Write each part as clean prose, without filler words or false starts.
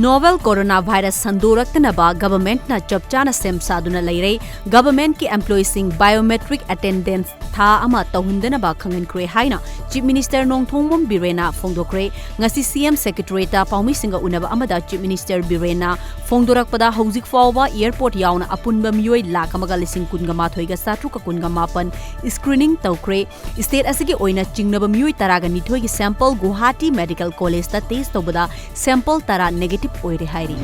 Novel coronavirus sandoraktanaba government na chapchana sem saduna leire government ki employees sing biometric attendance tha ama tawhundanaba khangin kre haina Chief Minister Nongthongbom Birena phongdokre ngasi CM Secretary ta paumi singa unaba amada Chief Minister Birena phongdorakpada hojik fawba airport yauna apunba miyoi lakh amaga lising kunga mathoi ga satru ka kunga mapan screening tawkre state asigi oina chingnaba miyoi taraga nithoi gi sample Guwahati Medical College ta test tawbada sample tara negative oire hairi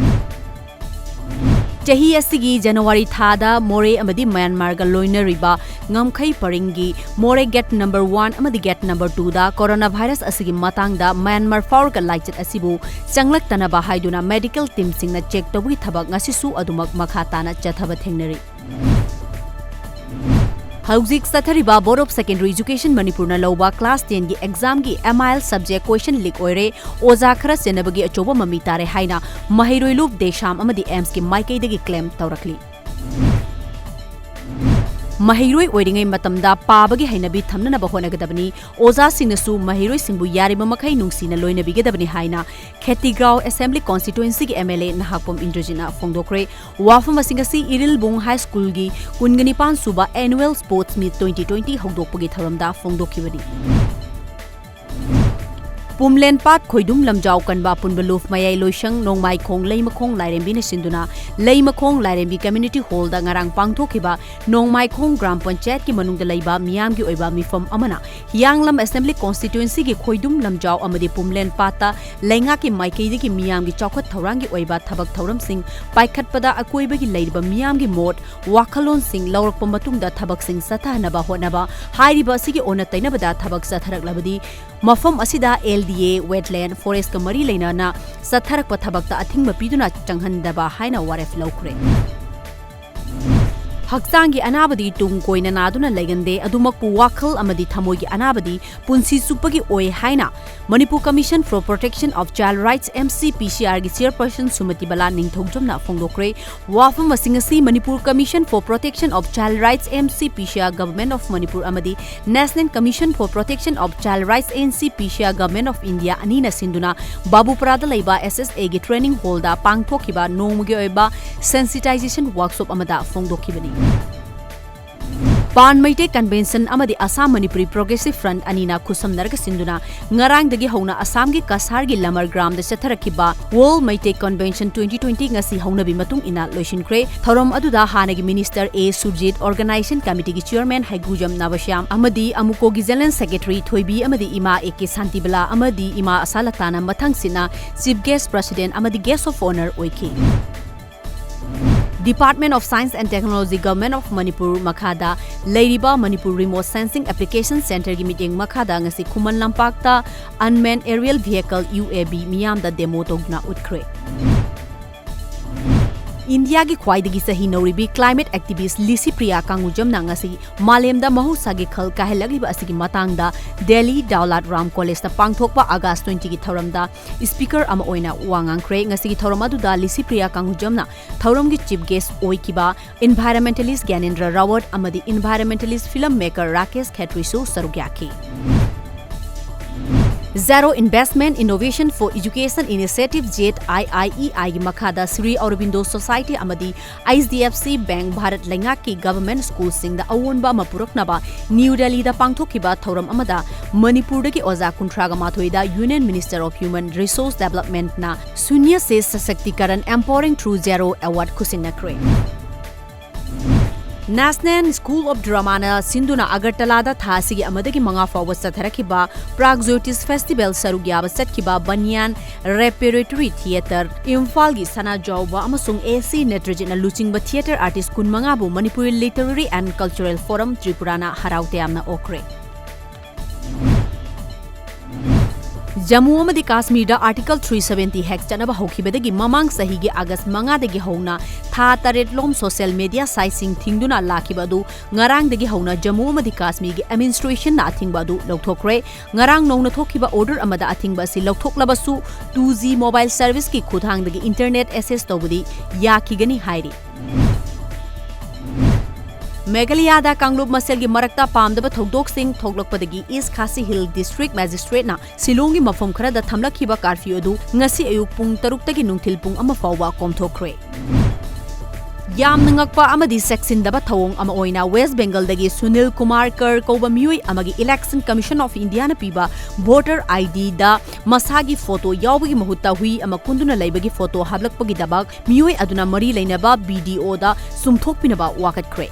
Chahi asigi January thada More amadi Myanmar ga loinariba ngamkhai paringi More get number 1 amadi get number 2 da coronavirus asigi matangda Myanmar faur ga laichet asibu changlak tanaba haiduna medical team singna check tawgi thabak ngasisu adumak makha tana chathaba thengnari Hauzik Sathariba Board of Secondary Education Manipur na Loba Class 10 gi exam gi MIL subject question leak oire oza khara senabagi achoba mami tare haina Mahiroi Lup Desham amadi AIMS ki maikai dagi claim tawrakli Mahiroi oiringai matamda pabagi hainabi thamnanaba honagadabani oza singnasu Mahiroi singbu yariba makhai nungsina loinabigedabani haina Khetigrau Assembly Constituency gi MLA Nahakpom Indrajina phongdokre wafam asingasi Irilbung High School gi kunganipan suba Annual Sports Meet 2020 hogdokpagi tharamda phongdokhibani Pumlen Pat Khoidum Lamjau Kanba Punbaluf Mayai Loishang Nongmai Khong Leimakhong Lairembi na Sinduna Leimakhong Lairembi Community Hall da ngarang pangthokhiba Nongmai Khong Gram Panchayat ki manungda leiba miyam gi oiba mifam amana Hianglam Assembly Constituency gi Khoidum Lamjau amadi Pumlen Pata Lenga ki Maikei gi miyam gi chawkhat thorang gi oiba thabak thoram sing paikhatpada akoiba gi leiba miyam gi mot wakhalon sing lawrakpa matungda thabak sing sathanaba honaba hairiba sigi ona tainabada thabak satharaklabadi mafam asida LDA wetland forest kamari leinana satharak pathabakta athingba piduna changhandaba haina waref laukre Haksangi anabadi tung koina naduna legande adumakpu wakhal amadi thamoigi anabadi punsi supagi oi haina Manipur Commission for Protection of Child Rights MCPCR gi chairperson Sumati Bala Ningthongjomna phongdokre wafam asingasi Manipur Commission for Protection of Child Rights MCPCR Government of Manipur amadi National Commission for Protection of Child Rights NCPCR Government of India anina sinduna Babuparada leiba SSA gi training hall da pangthokhiba nongmugi oiba sensitization workshop amada phongdokhibani Pan Maite Convention amadi Assam Manipuri Progressive Front anina khusam narga sinduna ngarang dagi hona Assam gi Kasar gi Lamar Gram da chatharakiba World Maite Convention 2020 ngasi haunabi matung ina loishinkre thorom aduda hanagi Minister A Surjit Organization Committee gi Chairman Haigujam Nabashyam amadi Amuko gi General Secretary Thoibi amadi Ima AK Santibala amadi Ima Asalatana mathang sina Chief Guest President amadi Guest of Honor oiki Department of Science and Technology Government of Manipur Makhada Leiriba Manipur Remote Sensing Application Center gi meeting Makhada ngasi Khuman Lampakta Unmanned Aerial Vehicle UAV miyam da demo togna utkre India gi khwaidagi sahi noribi climate activist Lisi Priya Kangujam ngasi malemda mahusa gi khal kahelagiba asigi matangda Delhi Daulat Ram College ta pangthokpa August 20 gi thoramda speaker ama oina wangangkre ngasi gi thorama du da Lisi Priya Kangujamna thoram gi chief guest oikiba environmentalist Gyanendra Rawat amadi environmentalist filmmaker Rakesh Khetrisu sarugyaki Zero Investment Innovation for Education Initiative JET IIEI gi makhada Sri Aurobindo Society amadi ICDFC Bank Bharat Lengak ki government school sing da awonba mapuraknaba New Delhi da pangthokhiba thoram amada Manipur da gi oza kunthraga mathoi da Union Minister of Human Resource Development na Sunya se Sashaktikaran Empowering Through Zero Award khusinakre National School of Drama na Sinduna Agartala da thasigi amadagi manga fawa satharakiba Pragzotis Festival sarugyaba satkiba Banyan Repertory Theatre Imphal gi Sana Jawba amasung AC Nitrogen na luchingba theatre artist kun manga bu Manipuri Literary and Cultural Forum Tripurana haraute amna okre Jammu amadi Kashmir da Article 370 hex chanaba hokhibadagi mamang sahigi August manga dagi hona tha taret lom social media site sing thingduna lakibadu ngarang dagi hona Jammu amadi Kashmir gi administration na athingba du lokthokre ngarang nongna thokhiba order amada athingba si lokthoklabasu 2G mobile service ki khuthang dagi internet access tobudi yakigani hairi Meghalayada Kanglub Maselgi Marakta Pamdaba Thogdoksing Thoglokpadagi East Khasi Hill District Magistrate na Silongi mafam kharada thamlakhiba curfew adu ngasi ayuk pung 6 nungthil pung 1 fawba komthokre. Yamna ngakpa amadi seksindaba thawong ama oina West Bengal dagi Sunil Kumar Kar kauba miyoi amagi Election Commission of India na piba voter ID da masagi photo yawbagi mahutta hui ama kunduna laibagi photo hablakpagi dabak miyoi aduna mari lainaba BDO da sumthokpinaba wakatkre.